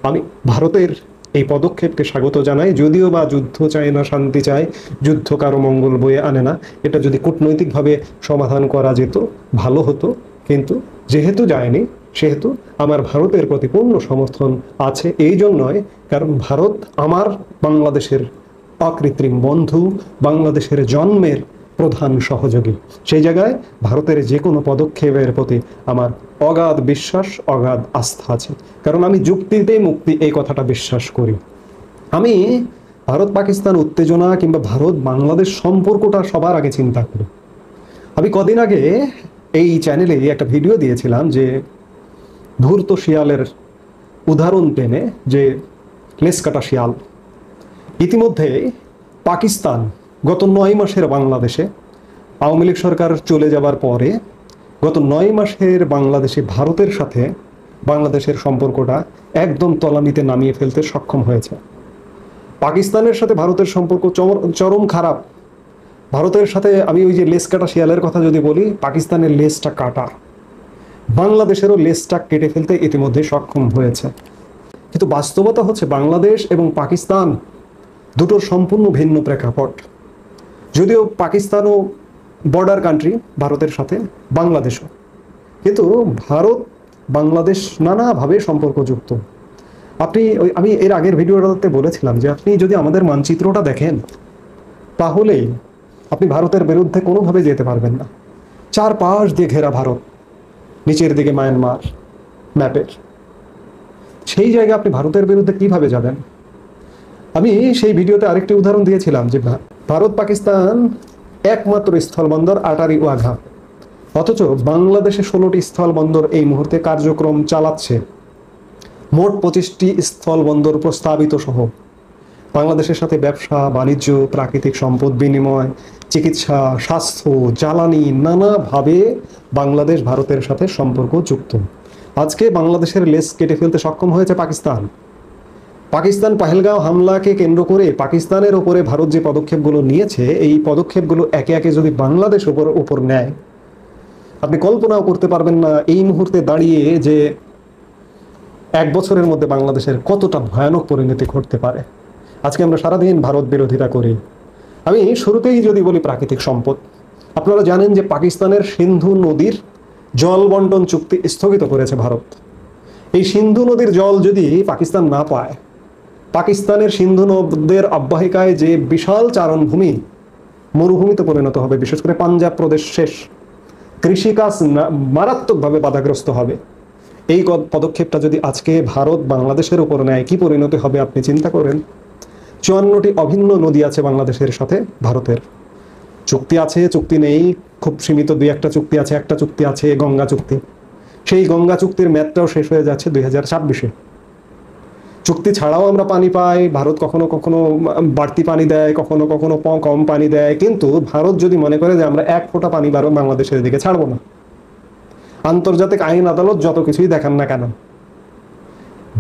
আমি ভারতের এই পদক্ষেপকে স্বাগত জানাই, যদিও বা যুদ্ধ চায় না, শান্তি চায়, যুদ্ধ কারো মঙ্গল বয়ে আনে না। এটা যদি কূটনৈতিকভাবে সমাধান করা যেত ভালো হতো, কিন্তু যেহেতু যায়নি সেহেতু আমার ভারতের প্রতি পূর্ণ সমর্থন আছে। এই জন্যই কারণ ভারত আমার বাংলাদেশের অকৃত্রিম বন্ধু, বাংলাদেশের জন্মের প্রধান সহযোগী। সেই জায়গায় ভারতের যে কোনো পদক্ষেপের প্রতি আমার অগাধ বিশ্বাস, অগাধ আস্থা আছে, কারণ আমি যুক্তিতেই মুক্তি এই কথাটা বিশ্বাস করি। আমি ভারত পাকিস্তান উত্তেজনা কিংবা ভারত বাংলাদেশ সম্পর্কটা সবার আগে চিন্তা করি। আমি কদিন আগে এই চ্যানেলে একটা ভিডিও দিয়েছিলাম যে ধূর্ত শিয়ালের উদাহরণ টেনে, যে লেস কাটা শিয়াল। ইতিমধ্যে পাকিস্তান গত 9 মাসের বাংলাদেশে আওয়ামী লীগ সরকার চলে যাবার পরে গত 9 মাসের বাংলাদেশে ভারতের সাথে বাংলাদেশের সম্পর্কটা একদম তলানিতে নামিয়ে ফেলতে সক্ষম হয়েছে। পাকিস্তানের সাথে ভারতের সম্পর্ক চরম খারাপ। ভারতের সাথে আমি ওই যে লেস কাটা শিয়ালের কথা যদি বলি, পাকিস্তানের লেসটা কাটা, বাংলাদেশেরও লেসটা কেটে ফেলতে ইতিমধ্যে সক্ষম হয়েছে। কিন্তু বাস্তবতা হচ্ছে বাংলাদেশ এবং পাকিস্তান দুটোর সম্পূর্ণ ভিন্ন প্রেক্ষাপট। যদিও পাকিস্তানও বর্ডার কান্ট্রি ভারতের সাথে, বাংলাদেশও, কিন্তু ভারত বাংলাদেশ নানাভাবে সম্পর্কযুক্ত। আমি এর আগের ভিডিওটাতে বলেছিলাম যে আপনি যদি আমাদের মানচিত্রটা দেখেন তাহলেই আপনি ভারতের বিরুদ্ধে কোনোভাবে যেতে পারবেন না। 4 পাশ দিয়ে ঘেরা ভারত, নিচের দিকে মায়ানমার ম্যাপের। সেই জায়গায় আপনি ভারতের বিরুদ্ধে কিভাবে যাবেন? আমি সেই ভিডিওতে আরেকটি উদাহরণ দিয়েছিলাম যে ভারত পাকিস্তান একমাত্র স্থলবন্দর আটারি ওয়াঘা, অথচ বাংলাদেশে 16টি স্থলবন্দর এই মুহূর্তে কার্যক্রম চালাচ্ছে, মোট 25টি স্থলবন্দর প্রস্তাবিত সহ। বাংলাদেশের সাথে ব্যবসা বাণিজ্য, প্রাকৃতিক সম্পদ বিনিময়, চিকিৎসা, স্বাস্থ্য, জ্বালানি, নানাভাবে বাংলাদেশ ভারতের সাথে সম্পর্ক যুক্ত। আজকে বাংলাদেশের লেস কেটে ফেলতে সক্ষম হয়েছে পাকিস্তান। পাহেলগাঁও হামলাকে কেন্দ্র করে পাকিস্তানের ওপরে ভারত যে পদক্ষেপগুলো নিয়েছে, এই পদক্ষেপগুলো একে একে যদি বাংলাদেশ উপর নেয়, আপনি কল্পনাও করতে পারবেন না এই মুহূর্তে দাঁড়িয়ে যে 1 বছরের মধ্যে বাংলাদেশের কতটা ভয়ানক পরিণতি ঘটতে পারে। আজকে আমরা সারাদিন ভারত বিরোধিতা করি। আমি শুরুতেই যদি বলি প্রাকৃতিক সম্পদ, আপনারা জানেন যে পাকিস্তানের সিন্ধু নদীর জল বন্টন চুক্তি স্থগিত করেছে ভারত। এই সিন্ধু নদীর জল যদি পাকিস্তান না পায়, পাকিস্তানের সিন্ধু নদের অববাহিকায় যে বিশাল চারণভূমি মরুভূমিতে পরিণত হবে, বিশেষ করে পাঞ্জাব প্রদেশ শেষ, কৃষিকাজ মারাত্মকভাবে বাধাগ্রস্ত হবে। এই পদক্ষেপটা যদি আজকে ভারত বাংলাদেশের উপর নেয়, কি পরিণতি হবে আপনি চিন্তা করেন। 54টি অভিন্ন নদী আছে বাংলাদেশের সাথে ভারতের। চুক্তি আছে, চুক্তি নেই, খুব সীমিত 2-1টা চুক্তি আছে। একটা চুক্তি আছে গঙ্গা চুক্তি, সেই গঙ্গা চুক্তির মেয়াদটাও শেষ হয়ে যাচ্ছে 2026-এ। চুক্তি ছাড়াও আমরা পানি পাই, ভারত কখনো কখনো বাড়তি পানি দেয়, কখনো কখনো কম পানি দেয়, কিন্তু ভারত যদি মনে করে যে আমরা 1 ফোঁটা পানি বাংলাদেশের দিকে ছাড়বো না, আন্তর্জাতিক আইন আদালত যত কিছুই দেখান না কেন,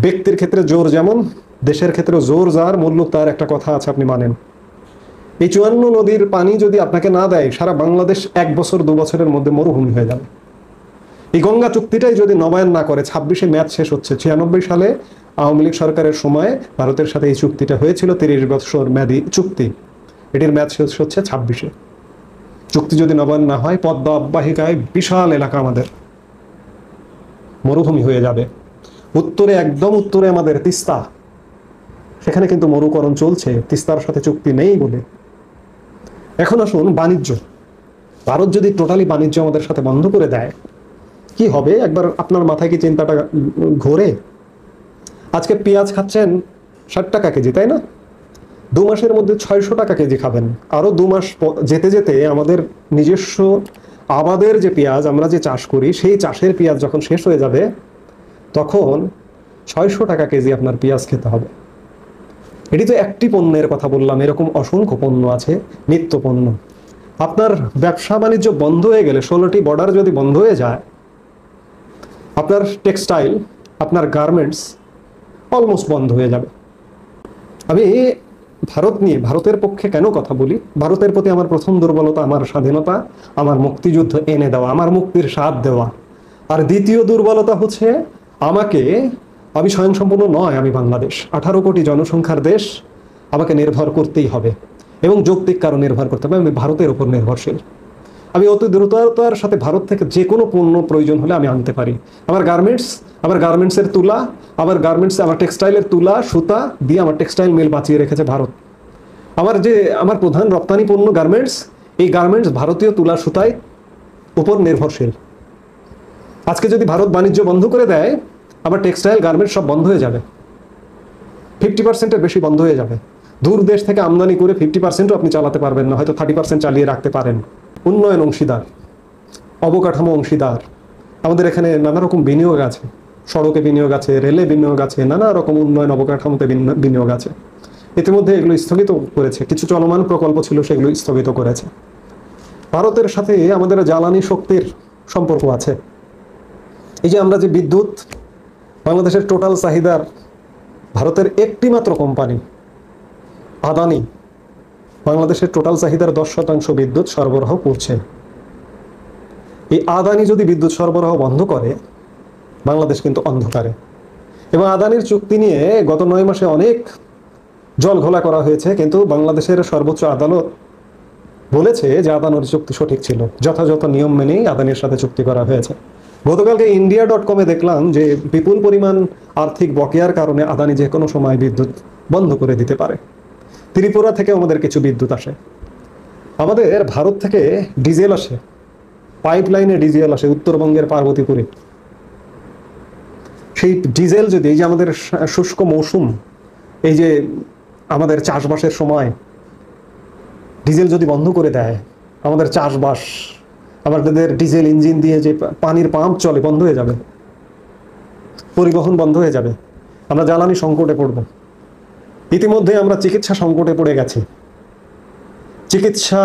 ব্যক্তির ক্ষেত্রে জোর যেমন, দেশের ক্ষেত্রে জোর যার, মুল্লুক তার, একটা কথা আছে আপনি মানেন। এই 54 নদীর পানি যদি আপনাকে না দেয়, সারা বাংলাদেশ 1 বছর 2 বছরের মধ্যে মরুভূমি হয়ে যাবে। এই গঙ্গা চুক্তিটাই যদি নবায়ন না করে, 26-এ মেয়াদ শেষ হচ্ছে। 96 সালে আওয়ামী লীগ সরকারের সময় ভারতের সাথে এই চুক্তিটা হয়েছিল, 30 বছর মেয়াদী চুক্তি। এটির মেয়াদ শেষ হচ্ছে 26-এ। চুক্তি যদি নবায়ন না হয়, পদ্মা অববাহিকায় বিশাল এলাকা আমাদের মরুভূমি হয়ে যাবে। উত্তরে, একদম উত্তরে আমাদের তিস্তা, সেখানে কিন্তু মরুকরণ চলছে, তিস্তার সাথে চুক্তি নেই বলে। এখন আসুন বাণিজ্য। ভারত যদি টোটালি বাণিজ্য আমাদের সাথে বন্ধ করে দেয়, কি হবে একবার আপনার মাথায় কি চিন্তাটা ঘোরে? আজকে পেঁয়াজ খাচ্ছেন 60 টাকা কেজি, তাই না? 2 মাসের মধ্যে 600 টাকা কেজি খাবেন। আরো 2 মাস যেতে যেতে আমাদের নিজস্ব আবাদের যে পেঁয়াজ আমরা যে চাষ করি, সেই চাষের পেঁয়াজ যখন শেষ হয়ে যাবে, তখন 600 টাকা কেজি আপনার পেঁয়াজ খেতে হবে। এটি তো একটি পণ্যের কথা বললাম, এরকম অসংখ্য পণ্য আছে, নিত্য পণ্য। আপনার ব্যবসা বাণিজ্য বন্ধ হয়ে গেলে, 16টি বর্ডার যদি বন্ধ হয়ে যায়, আপনার টেক্সটাইল, আপনার গার্মেন্টস অলমোস্ট বন্ধ হয়ে যাবে। আমি ভারত নিয়ে, ভারতের পক্ষে কেন কথা বলি? ভারতের প্রতি আমার প্রথম দুর্বলতা আমার স্বাধীনতা, আমার মুক্তিযুদ্ধ এনে দেওয়া, আমার মুক্তির স্বাদ দেওয়া। আর দ্বিতীয় দুর্বলতা হচ্ছে আমাকে আমি স্বয়ংসম্পূর্ণ নয়, আমি বাংলাদেশ 18 কোটি জনসংখ্যার দেশ, আমাকে নির্ভর করতেই হবে এবং যৌক্তিক কারণ নির্ভর করতে হবে। আমি ভারতের উপর নির্ভরশীল। আমি অতি দ্রুততার সাথে ভারত থেকে যে কোনো পণ্য প্রয়োজন হলে আমি আনতে পারি। আমার গার্মেন্টসের তুলা, আমার টেক্সটাইলের তুলা সুতা দিয়ে আমার টেক্সটাইল মিল বাঁচিয়ে রেখেছে ভারত। আমার প্রধান রপ্তানি পণ্য গার্মেন্টস, এই গার্মেন্টস ভারতীয় তুলা সুতায় উপর নির্ভরশীল। আজকে যদি ভারত বাণিজ্য বন্ধ করে দেয়, আমার টেক্সটাইল গার্মেন্টস সব বন্ধ হয়ে যাবে, 50%-এর বেশি বন্ধ হয়ে যাবে। দূর দেশ থেকে আমদানি করে 50%ও আপনি চালাতে পারবেন না, হয়তো 30% চালিয়ে রাখতে পারেন। উন্নয়ন অংশীদার, অবকাঠামো অংশীদার, আমাদের এখানে নানা রকম বিনিয়োগ আছে, সড়কে বিনিয়োগ আছে, রেলে বিনিয়োগ আছে, নানা রকম উন্নয়ন অবকাঠামোতে বিনিয়োগ আছে। ইতিমধ্যে এগুলো স্থগিত করেছে, কিছু চলমান প্রকল্প ছিল সেগুলো স্থগিত করেছে। ভারতের সাথে আমাদের জ্বালানি শক্তির সম্পর্ক আছে। এই যে আমরা যে বিদ্যুৎ, বাংলাদেশের টোটাল চাহিদার ভারতের একটি মাত্র কোম্পানি আদানি বাংলাদেশের টোটাল চাহিদার 10% বিদ্যুৎ সরবরাহ করছে। এই আদানি যদি বিদ্যুৎ সরবরাহ বন্ধ করে, বাংলাদেশ কিন্তু অন্ধকারে। এবং আদানির চুক্তি নিয়ে গত 9 মাসে অনেক জল ঘোলা করা হয়েছে, কিন্তু বাংলাদেশের সর্বোচ্চ আদালত বলেছে যে আদানির চুক্তি সঠিক ছিল, যথাযথ নিয়ম মেনেই আদানির সাথে চুক্তি করা হয়েছে। গতকালকে India.com-এ দেখলাম যে বিপুল পরিমাণ আর্থিক বকেয়ার কারণে আদানি যে কোনো সময় বিদ্যুৎ বন্ধ করে দিতে পারে। ত্রিপুরা থেকে আমাদের কিছু বিদ্যুৎ আসে, আমাদের ভারত থেকে ডিজেল আসে, পাইপলাইনে ডিজেল আসে উত্তরবঙ্গের পার্বতীপুরে। সেই ডিজেল যদি, এই যে আমাদের শুষ্ক মৌসুম, এই যে আমাদের চাষবাসের সময় ডিজেল যদি বন্ধ করে দেয়, আমাদের চাষবাস, আমাদের ডিজেল ইঞ্জিন দিয়ে যে পানির পাম্প চলে বন্ধ হয়ে যাবে, পরিবহন বন্ধ হয়ে যাবে, আমরা জ্বালানি সংকটে পড়ব। ইতিমধ্যে আমরা চিকিৎসা সংকটে পড়ে গেছি। চিকিৎসা,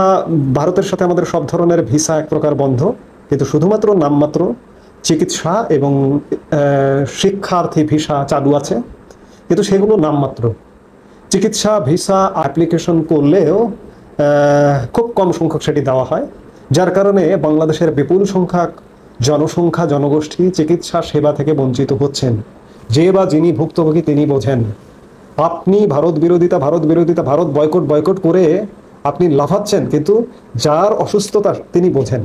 ভারতের সাথে আমাদের সব ধরনের ভিসা এক প্রকার বন্ধ, কিন্তু শুধুমাত্র নামমাত্র চিকিৎসা এবং শিক্ষার্থী ভিসা চালু আছে, কিন্তু সেগুলো নামমাত্র। চিকিৎসা ভিসা অ্যাপ্লিকেশন করলেও খুব কম সংখ্যক সেটি দেওয়া হয়, যার কারণে বাংলাদেশের বিপুল সংখ্যক জনগোষ্ঠী চিকিৎসা সেবা থেকে বঞ্চিত হচ্ছেন। যে বা যিনি ভুক্তভোগী তিনি বোঝেন। আপনি ভারত বিরোধিতা, ভারত বয়কট করে আপনি লাফাচ্ছেন, কিন্তু যার অসুস্থতা তিনি বোঝেন।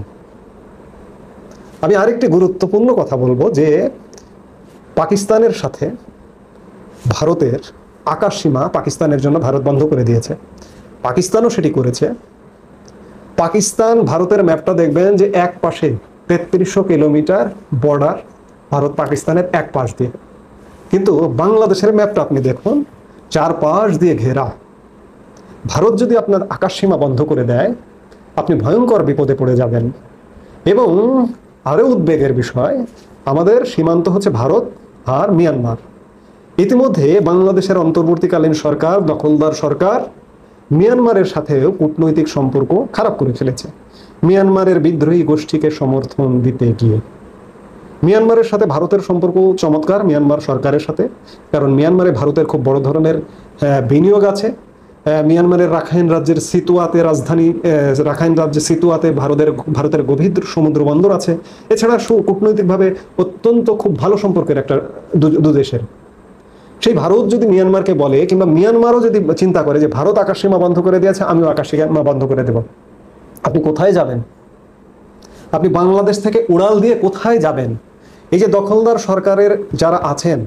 আমি আরেকটি গুরুত্বপূর্ণ কথা বলবো যে পাকিস্তানের সাথে ভারতের আকাশ সীমা পাকিস্তানের জন্য ভারত বন্ধ করে দিয়েছে, পাকিস্তানও সেটি করেছে। পাকিস্তান ভারতের ম্যাপটা দেখবেন যে এক পাশে 3300 কিলোমিটার বর্ডার ভারত পাকিস্তানের এক পাশ দিয়ে, কিন্তু বাংলাদেশের ম্যাপটা আপনি দেখুন 4 পাশ দিয়ে ঘেরা। ভারত যদি আপনার আকাশ সীমা বন্ধ করে দেয়, আপনি ভয়ঙ্কর বিপদে পড়ে যাবেন। এবং আরও উদ্বেগের বিষয়, আমাদের সীমান্ত হচ্ছে ভারত আর মিয়ানমার। ইতিমধ্যে বাংলাদেশের অন্তর্বর্তীকালীন সরকার, দখলদার সরকার, মিয়ানমারের সাথেও কূটনৈতিক সম্পর্ক খারাপ করে ফেলেছে মিয়ানমারের বিদ্রোহী গোষ্ঠীকে সমর্থন দিতে গিয়ে। মিয়ানমারের সাথে ভারতের সম্পর্ক চমৎকার, মিয়ানমার সরকারের সাথে, কারণ মিয়ানমারে ভারতের খুব বড় ধরনের বিনিয়োগ আছে। মিয়ানমারের রাখাইন রাজ্যের সিতুয়াতে, রাজধানী রাখাইন রাজ্যের সিতুয়াতে ভারতের গভীর সমুদ্র বন্দর আছে। এছাড়া কূটনৈতিকভাবে অত্যন্ত খুব ভালো সম্পর্কের একটা দু দেশের। সেই ভারত যদি মিয়ানমারকে বলে, কিংবা মিয়ানমারও যদি চিন্তা করে যে ভারত আকাশ সীমা বন্ধ করে দিয়েছে, আমিও আকাশ সীমা বন্ধ করে দেব, আপনি কোথায় যাবেন? আপনি বাংলাদেশ থেকে উড়াল দিয়ে কোথায় যাবেন? এই যে দখলদার সরকারের যারা আছেন,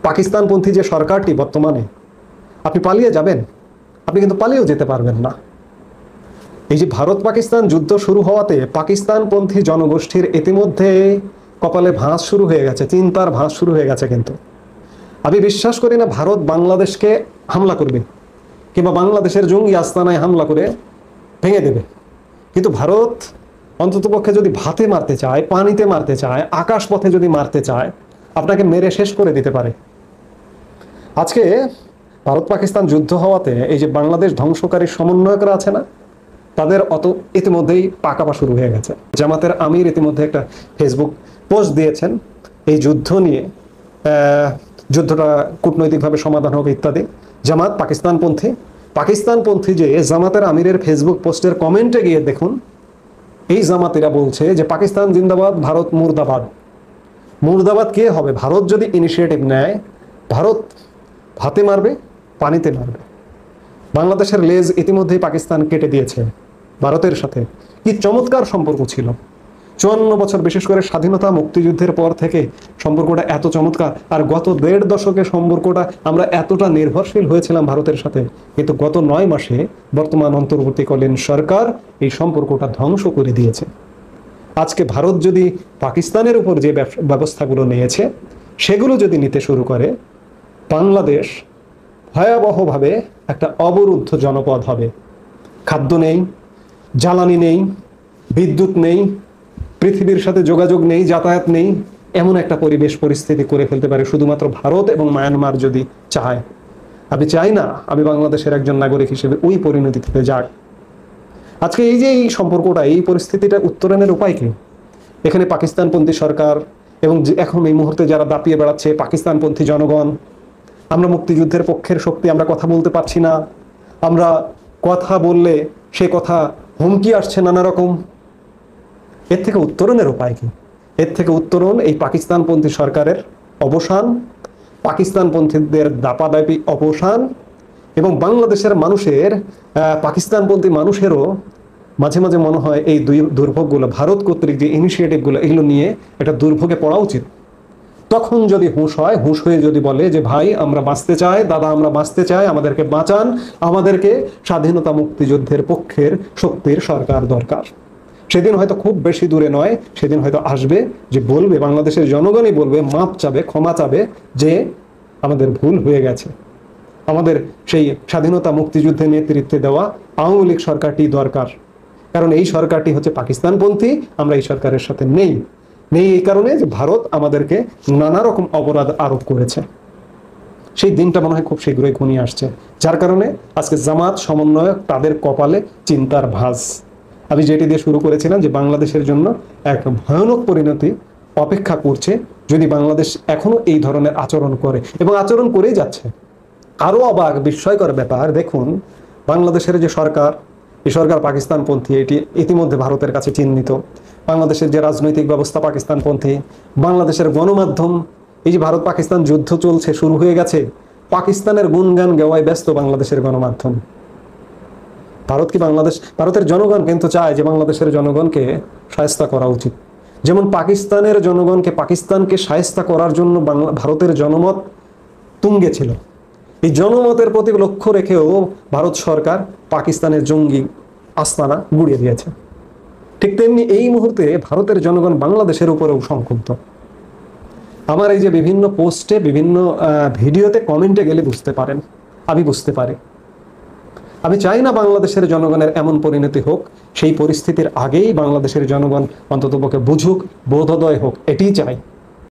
পাকিস্তানপন্থী যে সরকারটি বর্তমানে, আপনি পালিয়ে যাবেন? আপনি কিন্তু পালিয়েও যেতে পারবেন না। এই যে ভারত পাকিস্তান যুদ্ধ শুরু হওয়াতে পাকিস্তানপন্থী জনগোষ্ঠীর ইতিমধ্যে কপালে ভাঁজ শুরু হয়ে গেছে, চিন্তার ভাঁজ শুরু হয়ে গেছে। কিন্তু আমি বিশ্বাস করি না ভারত বাংলাদেশকে হামলা করবে, কিংবা বাংলাদেশের জঙ্গি আস্তানায় হামলা করে ভেঙে দেবে। কিন্তু ভারত অন্ততপক্ষে যদি ভাতে মারতে চায়, পানিতে মারতে চায়, আকাশ পথে যদি মারতে চায়, আপনাকে মেরে শেষ করে দিতে পারে। আজকে ভারত পাকিস্তান যুদ্ধ হওয়াতে এই যে বাংলাদেশ ধ্বংসকারী সমন্বয়করা আছে না, তাদের ইতিমধ্যেই পাকাপা শুরু হয়ে গেছে। জামাতের আমির ইতিমধ্যে একটা ফেসবুক পোস্ট দিয়েছেন এই যুদ্ধ নিয়ে, যুদ্ধটা কূটনৈতিকভাবে সমাধান হবে ইত্যাদি। জামাত পাকিস্তানপন্থী যে জামাতের আমিরের ফেসবুক পোস্টের কমেন্টে গিয়ে দেখুন, এই জামাতিরা বলছে যে পাকিস্তান জিন্দাবাদ, ভারত মুর্দাবাদ। মুর্দাবাদ কে হবে? ভারত যদি ইনিশিয়েটিভ নেয়, ভারত ভাতে মারবে, পানিতে মারবে। বাংলাদেশের লেজ ইতিমধ্যেই পাকিস্তান কেটে দিয়েছে ভারতের সাথে। কি চমৎকার সম্পর্ক ছিল 54 বছর, বিশেষ করে স্বাধীনতা মুক্তিযুদ্ধের পর থেকে সম্পর্কটা এত চমৎকার। আর গত 1.5 দশকে সম্পর্কটা আমরা এতটা নির্ভরশীল হয়েছিলাম ভারতের সাথে, কিন্তু গত 9 মাসে বর্তমান অন্তর্বর্তীকালীন সরকার এই সম্পর্কটা ধ্বংস করে দিয়েছে। আজকে ভারত যদি পাকিস্তানের উপর যে ব্যবস্থাগুলো নিয়েছে সেগুলো যদি নিতে শুরু করে, বাংলাদেশ ভয়াবহভাবে একটা অবরুদ্ধ জনপদ হবে। খাদ্য নেই, জ্বালানি নেই, বিদ্যুৎ নেই, পৃথিবীর সাথে যোগাযোগ নেই, যাতায়াত নেই, এমন একটা পরিবেশ পরিস্থিতি করে ফেলতে পারে শুধুমাত্র ভারত এবং মায়ানমার যদি চায়। আমি চাই না আমি বাংলাদেশের একজন নাগরিক হিসেবে ওই পরিণতিতে যাক। আজকে এই যে এই সম্পর্কটা, এই পরিস্থিতিটা উত্তরণের উপায় কি? এখানে পাকিস্তানপন্থী সরকার এবং এখন এই মুহূর্তে যারা দাপিয়ে বেড়াচ্ছে পাকিস্তানপন্থী জনগণ, আমরা মুক্তিযুদ্ধের পক্ষের শক্তি, আমরা কথা বলতে পারছি না, আমরা কথা বললে সে কথা হুমকি আসছে নানা রকম। এর থেকে উত্তরণের উপায় কি? এর থেকে উত্তরণ এই পাকিস্তানপন্থী সরকারের অবসান, পাকিস্তানপন্থীদের দাপাদাপি অবসান, এবং বাংলাদেশের মানুষের, পাকিস্তানপন্থী মানুষেরও মাঝে মাঝে মনে হয় এই দুর্ভোগগুলো, ভারত কর্তৃক যে ইনিশিয়েটিভগুলো, এগুলো নিয়ে একটা দুর্ভোগে পড়া উচিত। তখন যদি হুঁশ হয়, হুঁশ হয়ে যদি বলে যে ভাই আমরা বাঁচতে চাই, দাদা আমরা বাঁচতে চাই, আমাদেরকে বাঁচান, আমাদেরকে স্বাধীনতা মুক্তিযুদ্ধের পক্ষের শক্তির সরকার দরকার, সেদিন হয়তো খুব বেশি দূরে নয়, সেদিন হয়তো আসবে যে বলবে, বাংলাদেশের জনগণই বলবে, মাপ চাবে, ক্ষমা চাবে যে আমাদের ভুল হয়ে গেছে, আমাদের সেই স্বাধীনতা মুক্তিযুদ্ধে নেতৃত্বে দেওয়া আওয়ামী লীগ সরকারটি দরকার। কারণ এই সরকারটি হচ্ছে পাকিস্তানপন্থী, আমরা এই সরকারের সাথে নেই এই কারণে যে ভারত আমাদেরকে নানা রকম অপরাধ আরোপ করেছে। সেই দিনটা মনে হয় খুব শীঘ্রই ঘনিয়ে আসছে, যার কারণে আজকে জামাত সমন্বয়ক তাদের কপালে চিন্তার ভাঁজ। আমি যেটি দিয়ে শুরু করেছিলাম যে বাংলাদেশের জন্য এক ভয়ানক পরিণতি অপেক্ষা করছে যদি বাংলাদেশ এখনো এই ধরনের আচরণ করে, এবং আচরণ করেই যাচ্ছে। আরো অবাক বিস্ময়কর ব্যাপার, দেখুন বাংলাদেশের যে সরকার, এই সরকার পাকিস্তানপন্থী, এটি ইতিমধ্যে ভারতের কাছে চিহ্নিত। বাংলাদেশের যে রাজনৈতিক ব্যবস্থা পাকিস্তানপন্থী, বাংলাদেশের গণমাধ্যম, এই যে ভারত পাকিস্তান যুদ্ধ চলছে, শুরু হয়ে গেছে, পাকিস্তানের গুণগান গাওয়ায় ব্যস্ত বাংলাদেশের গণমাধ্যম। ভারতের জনগণ কিন্তু চায় যে বাংলাদেশের জনগণকে শায়েস্তা করা উচিত। যেমন পাকিস্তানের জনগণকে, পাকিস্তানকে শায়েস্তা করার জন্য ভারতের জনমত তুঙ্গে ছিল, এই জনমতের প্রতি লক্ষ্য রেখেও ভারত সরকার পাকিস্তানের জঙ্গি আস্তানা গুড়িয়ে দিয়েছে। ঠিক তেমনি এই মুহূর্তে ভারতের জনগণ বাংলাদেশের উপরেও সংক্ষুব্ধ। আমার এই যে বিভিন্ন পোস্টে, বিভিন্ন ভিডিওতে কমেন্টে গেলে বুঝতে পারেন, আমি বুঝতে পারি। আমি চাই না বাংলাদেশের জনগণের এমন পরিণতি হোক, সেই পরিস্থিতির আগেই বাংলাদেশের জনগণ অন্ততপক্ষে বুঝুক, বোধোদয় হোক, এটিই চাই।